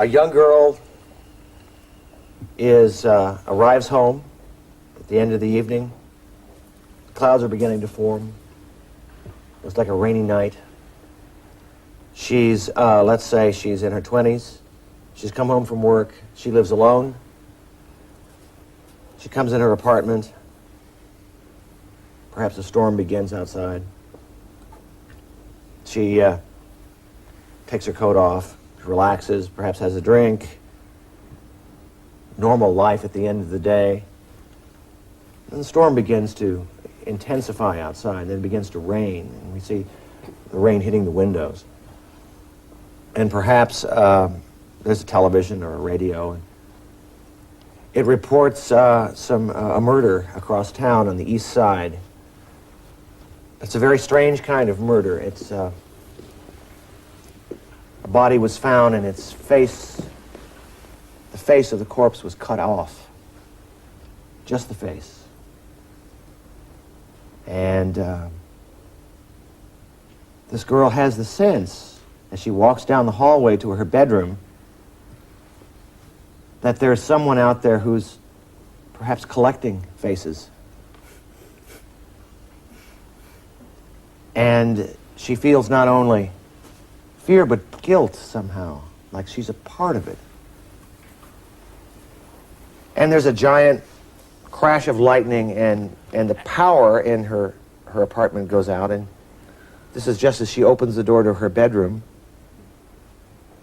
A young girl arrives home at the end of the evening. Clouds are beginning to form. It's like a rainy night. She's, let's say she's in her 20s. She's come home from work. She lives alone. She comes in her apartment. Perhaps a storm begins outside. She takes her coat off, relaxes, perhaps has a drink. Normal life at the end of the day. And the storm begins to intensify outside, and then it begins to rain, and we see the rain hitting the windows. And perhaps there's a television or a radio, and it reports a murder across town on the east side. It's a very strange kind of murder. It's a body was found, and its face, the face of the corpse was cut off. Just the face. And this girl has the sense, as she walks down the hallway to her bedroom, that there's someone out there who's perhaps collecting faces. And she feels not only fear, but guilt somehow, like she's a part of it. And there's a giant crash of lightning, and the power in her apartment goes out, and this is just as she opens the door to her bedroom,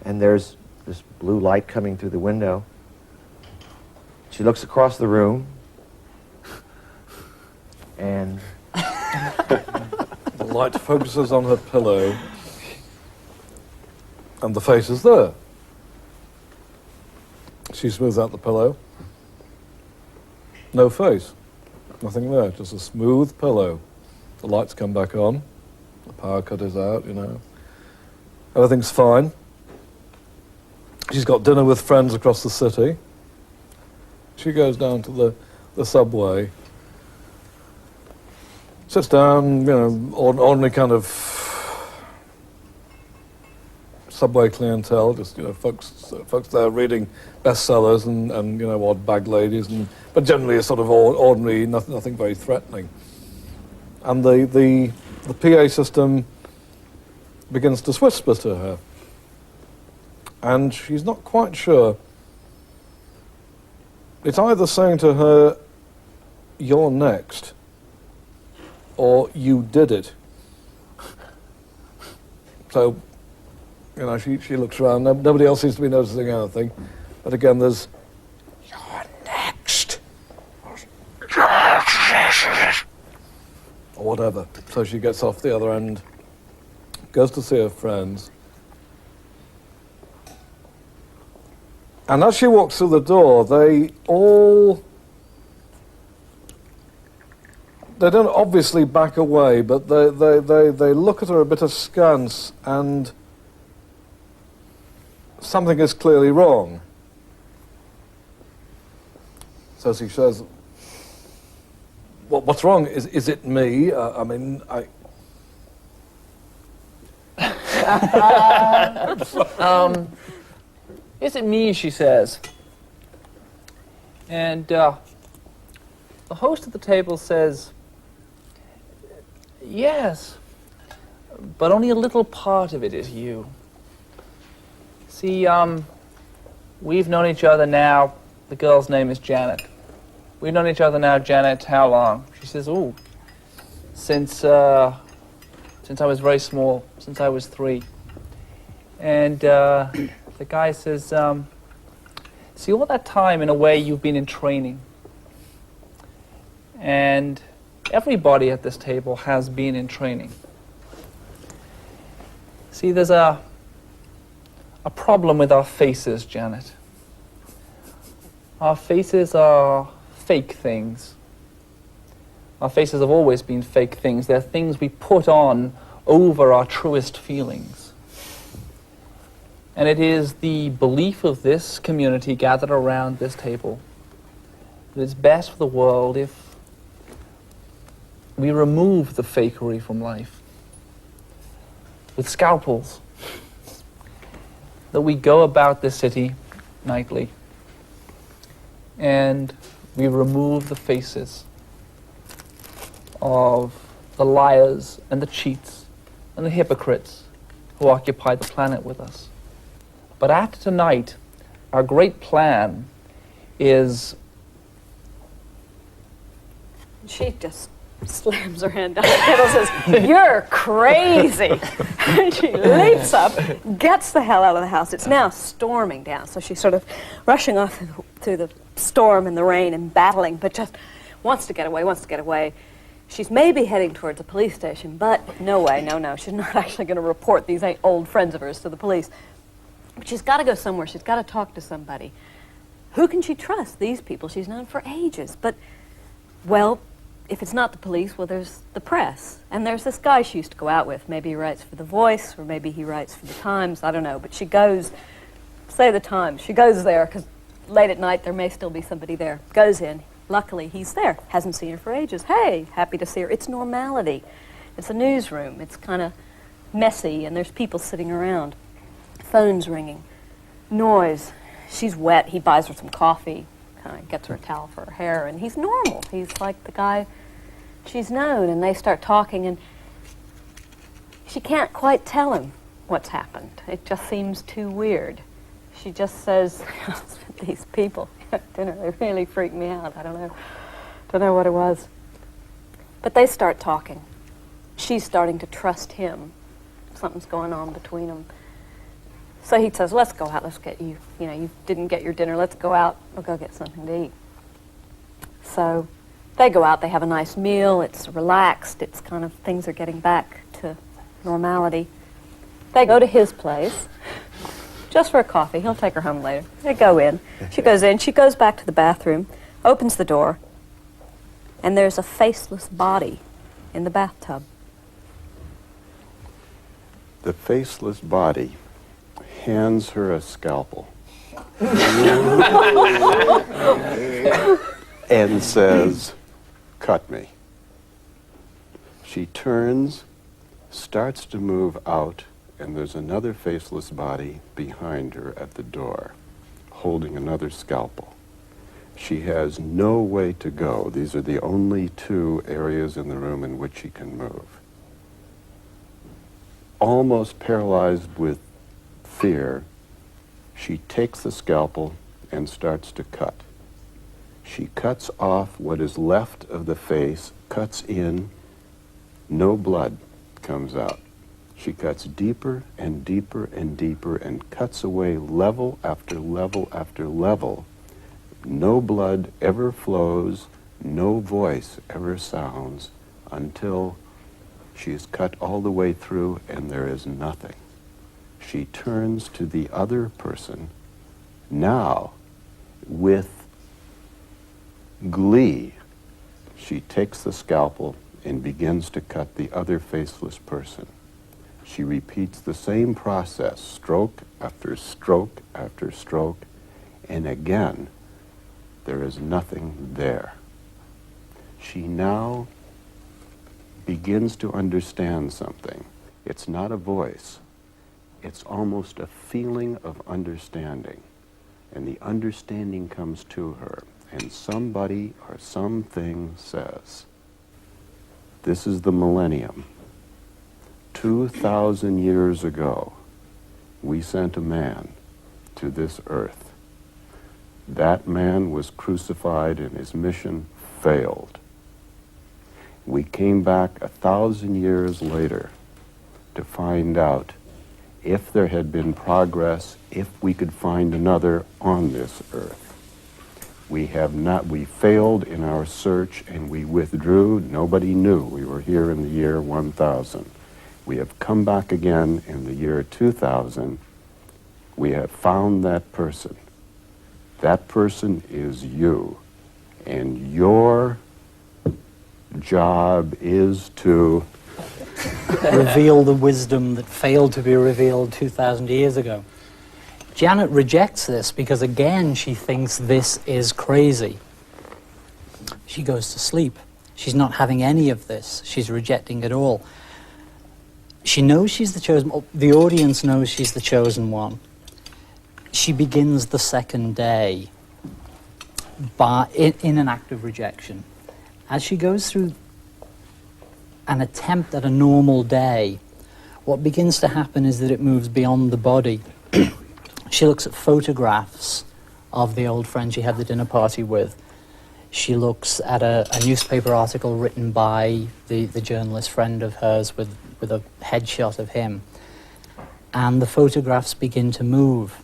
and there's this blue light coming through the window. She looks across the room, and the light focuses on her pillow, and the face is there. She smooths out the pillow. No face. Nothing there. Just a smooth pillow. The lights come back on. The power cut is out, you know. Everything's fine. She's got dinner with friends across the city. She goes down to the subway. Sits down, you know, ordinary kind of subway clientele, just, you know, folks there reading bestsellers and you know, odd bag ladies, but generally a sort of ordinary, nothing very threatening. And the PA system begins to whisper to her, and she's not quite sure. It's either saying to her, "You're next," or "You did it." So, you know, she looks around. Nobody else seems to be noticing anything. But again, there's, "You're next," or whatever. So she gets off the other end, goes to see her friends. And as she walks through the door, they don't obviously back away, but they look at her a bit askance, and something is clearly wrong. So she says, "What's wrong? Is it me? I mean, Is it me?" she says. And the host at the table says, "Yes, but only a little part of it is you. See, we've known each other now," the girl's name is Janet. "We've known each other now, Janet, how long?" She says, "Oh, since I was very small, since I was 3. And the guy says, "See, all that time, in a way, you've been in training. And everybody at this table has been in training. See, there's a problem with our faces, Janet. Our faces are fake things. Our faces have always been fake things. They're things we put on over our truest feelings. And it is the belief of this community gathered around this table that it's best for the world if we remove the fakery from life with scalpels. that we go about the city nightly and we remove the faces of the liars and the cheats and the hypocrites who occupy the planet with us. But after tonight, our great plan is... She just slams her hand down the table and says, "You're crazy." And she leaps up, gets the hell out of the house. It's now storming down, so she's sort of rushing off through the storm and the rain and battling, but just wants to get away. She's maybe heading towards a police station, but no way, no. She's not actually going to report these old friends of hers to the police. But she's got to go somewhere. She's got to talk to somebody. Who can she trust? These people she's known for ages. But, well, if it's not the police, well, there's the press. And there's this guy she used to go out with. Maybe he writes for The Voice, or maybe he writes for The Times. I don't know. But she goes, say The Times. She goes there, because late at night there may still be somebody there. Goes in. Luckily, he's there. Hasn't seen her for ages. Hey, happy to see her. It's normality. It's a newsroom. It's kind of messy, and there's people sitting around. Phone's ringing. Noise. She's wet. He buys her some coffee. Kind of gets her a towel for her hair, and he's normal. He's like the guy she's known, and they start talking, and she can't quite tell him what's happened. It just seems too weird. She just says, "These people at dinner, they really freak me out. I don't know what it was." But they start talking. She's starting to trust him. Something's going on between them. So he says, "Let's go out, let's get you didn't get your dinner, let's go out, we'll go get something to eat." So they go out, they have a nice meal, it's relaxed, it's kind of, things are getting back to normality. They go to his place, just for a coffee, he'll take her home later. They go in, she goes back to the bathroom, opens the door, and there's a faceless body in the bathtub. The faceless body hands her a scalpel and says, "Cut me." She turns, starts to move out, and there's another faceless body behind her at the door, holding another scalpel. She has no way to go. These are the only two areas in the room in which she can move. Almost paralyzed with fear, she takes the scalpel and starts to cut. She cuts off what is left of the face, cuts in, no blood comes out. She cuts deeper and deeper and deeper and cuts away level after level after level. No blood ever flows, no voice ever sounds, until she is cut all the way through and there is nothing. She turns to the other person, now with glee. She takes the scalpel and begins to cut the other faceless person. She repeats the same process, stroke after stroke after stroke, and again, there is nothing there. She now begins to understand something. It's not a voice. It's almost a feeling of understanding. And the understanding comes to her, and somebody or something says, "This is the millennium. 2,000 years ago, we sent a man to this earth. That man was crucified and his mission failed. We came back 1,000 years later to find out if there had been progress, if we could find another on this earth. We failed in our search and we withdrew. Nobody knew we were here in the year 1000. We have come back again in the year 2000. We have found that person. That person is you. And your job is to reveal the wisdom that failed to be revealed 2,000 years ago." Janet rejects this because, again, she thinks this is crazy. She goes to sleep. She's not having any of this. She's rejecting it all. She knows she's the chosen, the audience knows she's the chosen one. she begins the second day in an act of rejection. As she goes through an attempt at a normal day, what begins to happen is that it moves beyond the body. She looks at photographs of the old friend she had the dinner party with. She looks at a newspaper article written by the journalist friend of hers with a headshot of him. And the photographs begin to move,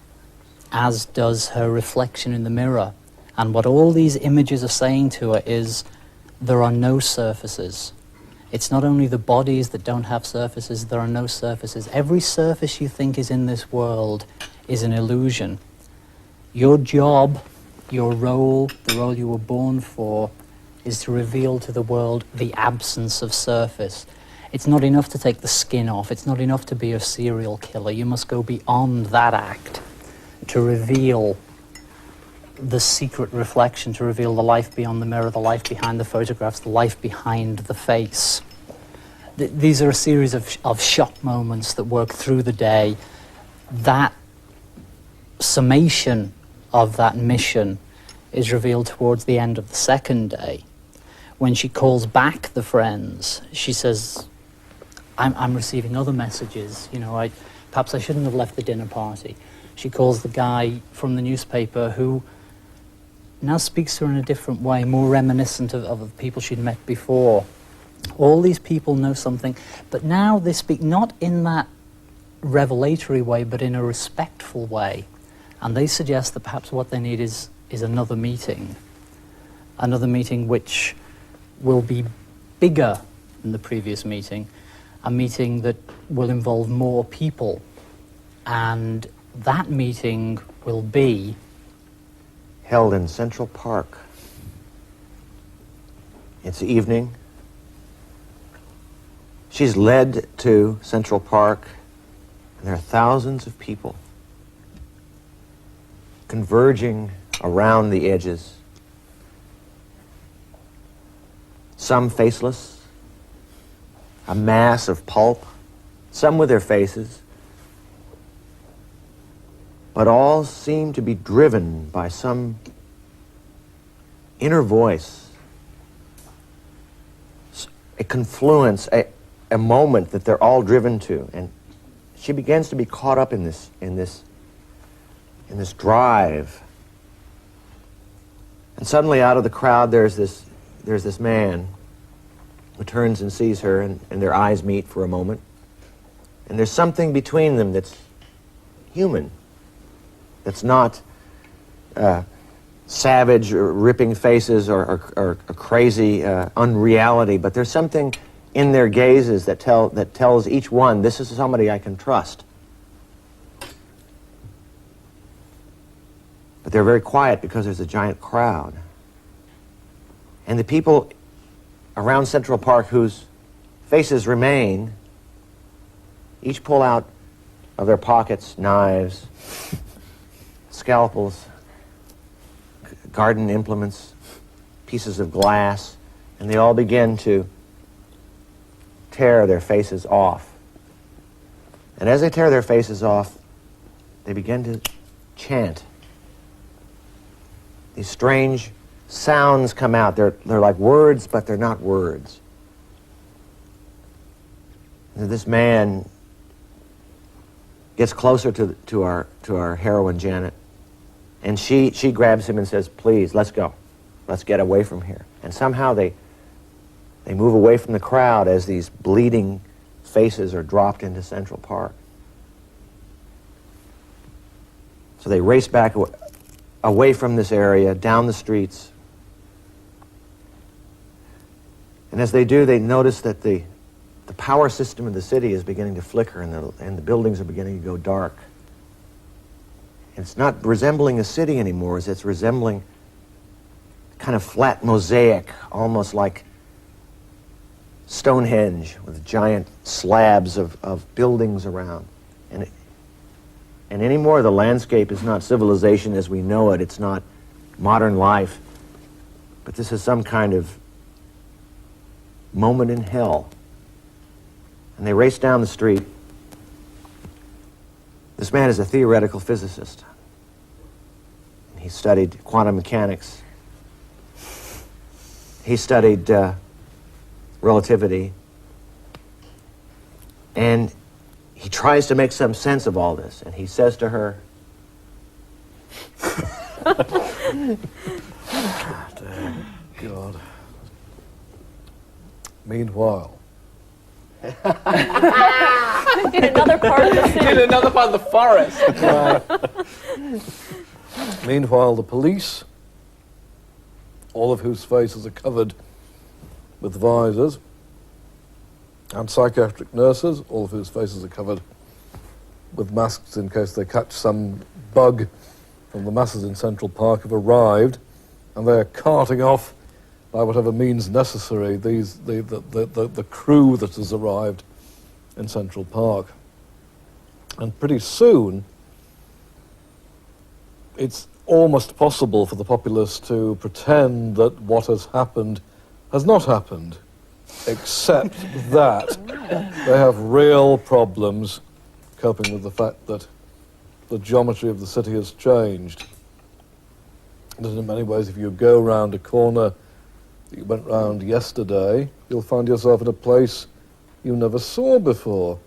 as does her reflection in the mirror. And what all these images are saying to her is, there are no surfaces. It's not only the bodies that don't have surfaces, there are no surfaces. Every surface you think is in this world is an illusion. Your job, your role, the role you were born for, is to reveal to the world the absence of surface. It's not enough to take the skin off. It's not enough to be a serial killer. You must go beyond that act to reveal the secret reflection, to reveal the life beyond the mirror, the life behind the photographs, the life behind the face. These are a series of shock moments that work through the day. That summation of that mission is revealed towards the end of the second day. When she calls back the friends, she says, I'm receiving other messages. You know, perhaps I shouldn't have left the dinner party. She calls the guy from the newspaper who now speaks to her in a different way, more reminiscent of the people she'd met before. All these people know something, but now they speak not in that revelatory way, but in a respectful way. And they suggest that perhaps what they need is another meeting which will be bigger than the previous meeting, a meeting that will involve more people. And that meeting will be held in Central Park. It's evening. She's led to Central Park, and there are thousands of people converging around the edges. Some faceless, a mass of pulp, some with their faces, but all seem to be driven by some inner voice, a confluence, a moment that they're all driven to. And she begins to be caught up in this drive. And suddenly out of the crowd there's this man who turns and sees her, and their eyes meet for a moment. And there's something between them that's human, that's not savage or ripping faces or crazy unreality, but there's something in their gazes that tells each one, this is somebody I can trust. But they're very quiet because there's a giant crowd. And the people around Central Park whose faces remain, each pull out of their pockets knives, scalpels, garden implements, pieces of glass, and they all begin to tear their faces off. And as they tear their faces off, they begin to chant. These strange sounds come out. They're like words, but they're not words. And this man gets closer to our heroine, Janet, and she grabs him and says, please, let's go. Let's get away from here. And somehow they move away from the crowd as these bleeding faces are dropped into Central Park. So they race back away from this area, down the streets. And as they do, they notice that the power system of the city is beginning to flicker, and the buildings are beginning to go dark. And it's not resembling a city anymore, it's resembling kind of flat mosaic, almost like Stonehenge, with giant slabs of buildings around. And anymore, the landscape is not civilization as we know it. It's not modern life. But this is some kind of moment in hell. And they race down the street. This man is a theoretical physicist. He studied quantum mechanics. He studied relativity. And he tries to make some sense of all this. And he says to her, God. Meanwhile, In another part of the city. In another part of the forest. meanwhile, the police, all of whose faces are covered with visors, and psychiatric nurses, all of whose faces are covered with masks in case they catch some bug from the masses in Central Park, have arrived, and they are carting off by whatever means necessary the crew that has arrived in Central Park. And pretty soon, it's almost possible for the populace to pretend that what has happened has not happened, except that they have real problems coping with the fact that the geometry of the city has changed. That in many ways, if you go round a corner that you went round yesterday, you'll find yourself in a place you never saw before.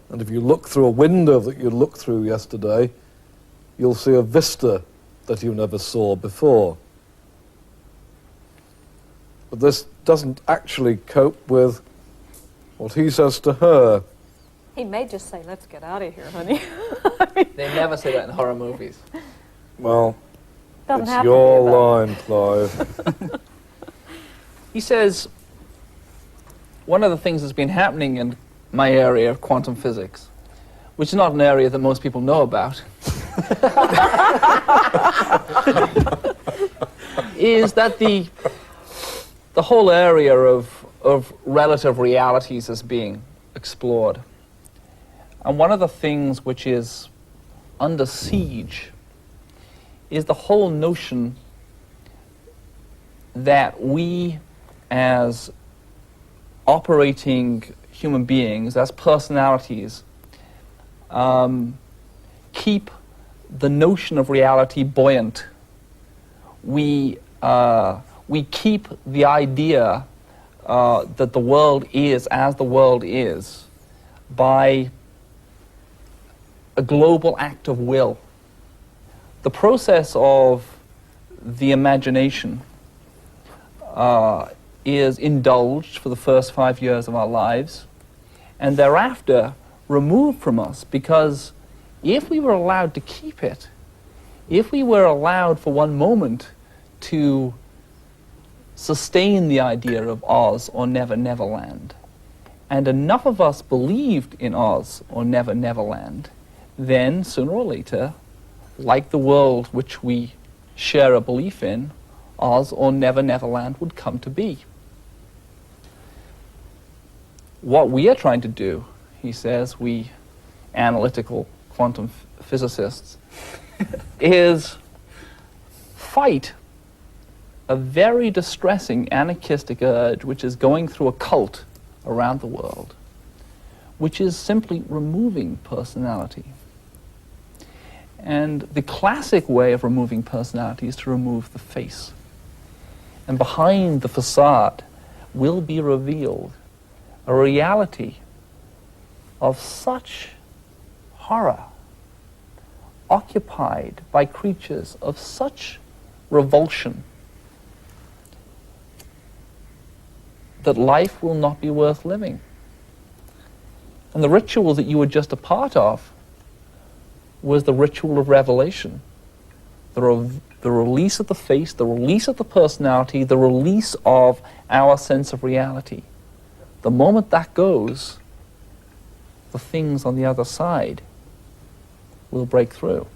And if you look through a window that you looked through yesterday, you'll see a vista that you never saw before. But this doesn't actually cope with what he says to her. He may just say, let's get out of here, honey. They never say that in horror movies. Well, Doesn't it's have to your be, though. line, Clive. He says, one of the things that's been happening in my area of quantum physics, which is not an area that most people know about, is that the whole area of relative realities is being explored. And one of the things which is under siege is the whole notion that we, as operating human beings, as personalities, keep the notion of reality buoyant. We keep the idea that the world is as the world is by a global act of will. The process of the imagination is indulged for the first 5 years of our lives, and thereafter removed from us, because if we were allowed to keep it, if we were allowed for one moment to sustain the idea of Oz or Never Neverland, and enough of us believed in Oz or Never Neverland, then sooner or later, like the world which we share a belief in, Oz or Never Neverland would come to be. What we are trying to do, he says, we analytical quantum physicists, is fight a very distressing anarchistic urge which is going through a cult around the world, which is simply removing personality. And the classic way of removing personality is to remove the face. And behind the facade will be revealed a reality of such horror, occupied by creatures of such revulsion, that life will not be worth living. And the ritual that you were just a part of was the ritual of revelation. The release of the face, the release of the personality, the release of our sense of reality. The moment that goes, the things on the other side will break through.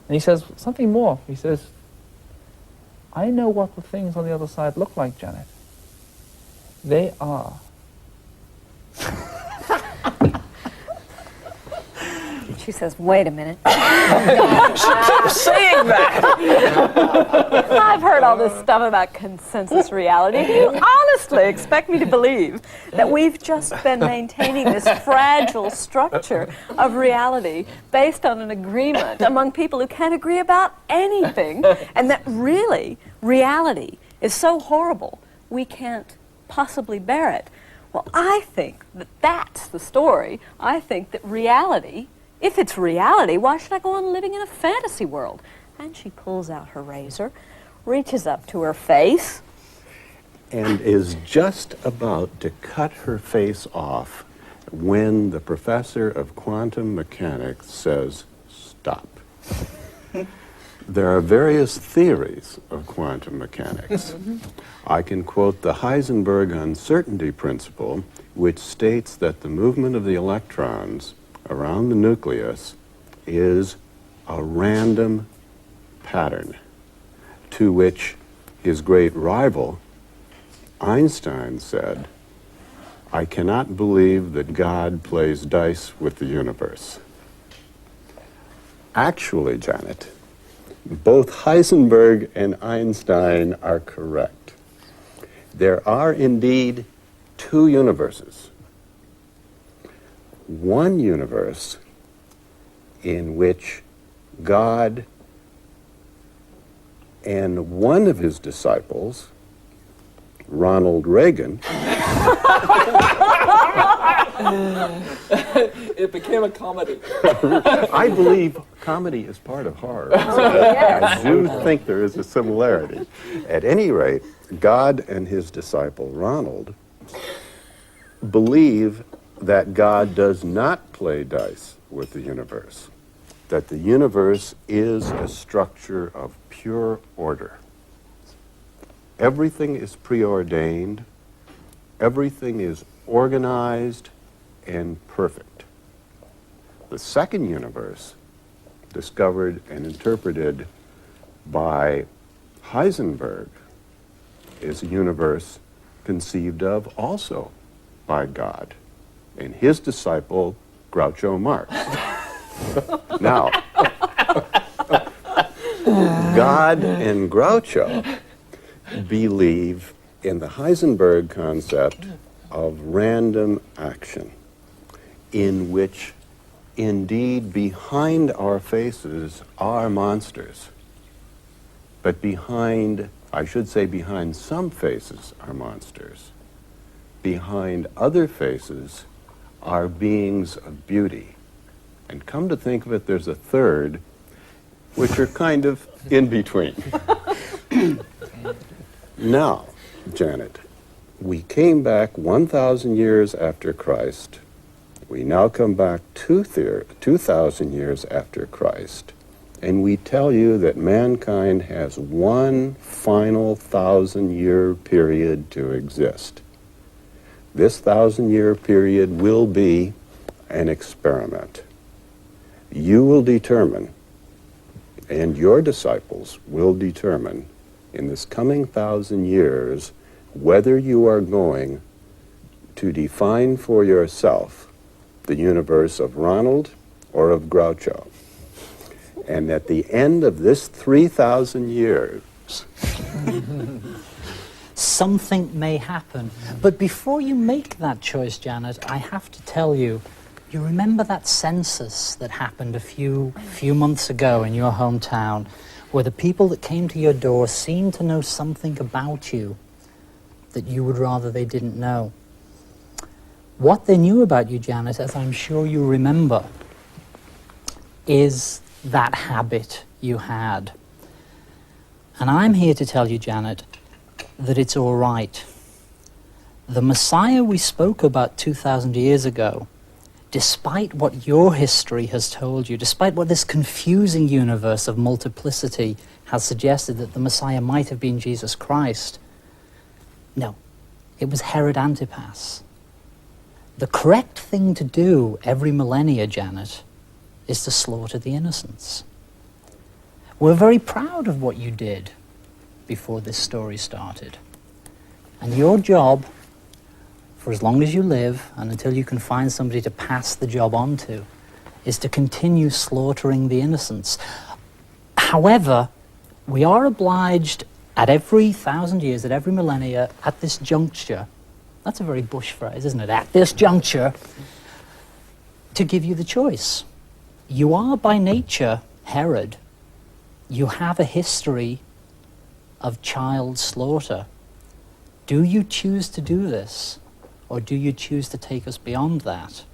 And he says something more. He says, I know what the things on the other side look like, Janet. They are. She says, wait a minute. Stop saying that! I've heard all this stuff about consensus reality. Do you honestly expect me to believe that we've just been maintaining this fragile structure of reality based on an agreement among people who can't agree about anything, and that really reality is so horrible we can't possibly bear it? Well, I think that that's the story. I think that reality, if it's reality, why should I go on living in a fantasy world? And she pulls out her razor, reaches up to her face, and is just about to cut her face off when the professor of quantum mechanics says, stop. There are various theories of quantum mechanics. I can quote the Heisenberg uncertainty principle, which states that the movement of the electrons around the nucleus is a random pattern, to which his great rival, Einstein, said, I cannot believe that God plays dice with the universe. Actually, Janet, both Heisenberg and Einstein are correct. There are indeed two universes. One universe in which God and one of his disciples, Ronald Reagan, It became a comedy. I believe comedy is part of horror. I do think there is a similarity. At any rate, God and his disciple, Ronald, believe that God does not play dice with the universe, that the universe is a structure of pure order. Everything is preordained, everything is organized and perfect. The second universe, discovered and interpreted by Heisenberg, is a universe conceived of also by God and his disciple, Groucho Marx. Now, God and Groucho believe in the Heisenberg concept of random action, in which indeed behind our faces are monsters, but behind, I should say behind some faces are monsters. Behind other faces are beings of beauty. And come to think of it, there's a third, which are kind of in between. Now, Janet, we came back 1,000 years after Christ. We now come back 2,000 years after Christ, and we tell you that mankind has one final 1,000-year period to exist. This 1,000-year period will be an experiment. You will determine, and your disciples will determine, in this coming 1,000 years, whether you are going to define for yourself the universe of Ronald or of Groucho. And at the end of this 3,000 years, something may happen. But before you make that choice, Janet, I have to tell you, you remember that census that happened a few months ago in your hometown, where the people that came to your door seemed to know something about you that you would rather they didn't know. What they knew about you, Janet, as I'm sure you remember, is that habit you had. And I'm here to tell you, Janet, that it's all right. The Messiah we spoke about 2,000 years ago, despite what your history has told you, despite what this confusing universe of multiplicity has suggested that the Messiah might have been Jesus Christ, no, it was Herod Antipas. The correct thing to do every millennia, Janet, is to slaughter the innocents. We're very proud of what you did before this story started. And your job, for as long as you live and until you can find somebody to pass the job on to, is to continue slaughtering the innocents. However, we are obliged at every 1,000 years, at every millennia, at this juncture, that's a very Bush phrase, isn't it? At this juncture, to give you the choice. You are by nature Herod. You have a history of child slaughter. Do you choose to do this, or do you choose to take us beyond that?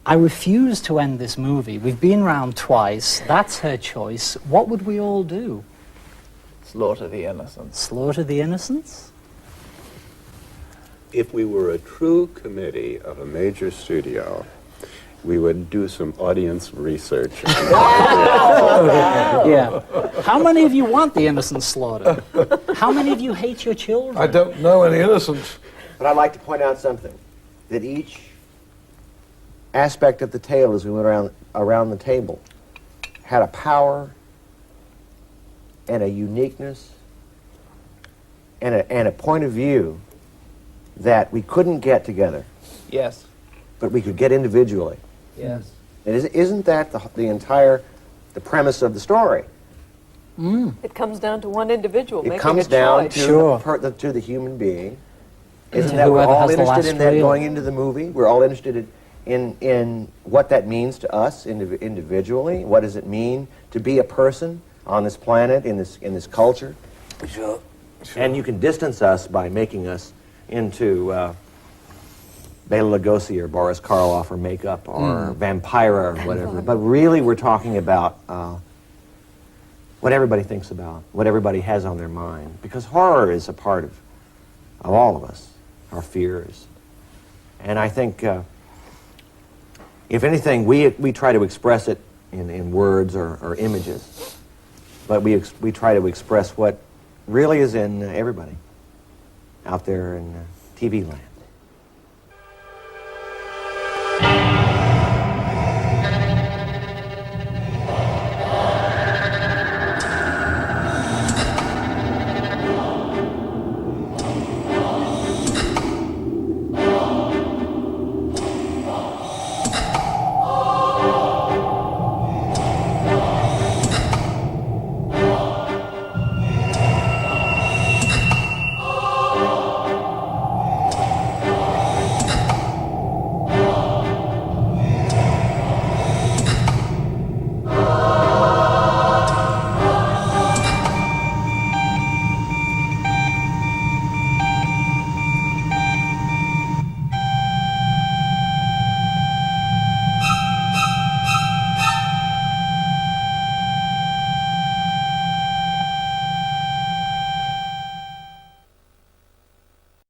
I refuse to end this movie. We've been round twice. That's her choice. What would we all do? Slaughter the innocents. Slaughter the innocents? If we were a true committee of a major studio, we would do some audience research. Yeah. How many of you want the innocents slaughtered? How many of you hate your children? I don't know any innocents. But I'd like to point out something, that each aspect of the tale as we went around the table had a power and a uniqueness and a point of view that we couldn't get together, Yes. but we could get individually. Yes. And isn't that the premise of the story? It comes down to one individual It making comes a down choice. to, Sure. to the human being. To Isn't that we're whoever all has the interested in last that reel. going into the movie? We're all interested in what that means to us individually. What does it mean to be a person on this planet, in this culture? Sure. And you can distance us by making us into Bela Lugosi or Boris Karloff or makeup or Vampira or whatever. But really we're talking about what everybody thinks about, what everybody has on their mind. Because horror is a part of all of us, our fears. And I think, if anything, we try to express it in words or images. But we try to express what really is in everybody out there in TV land.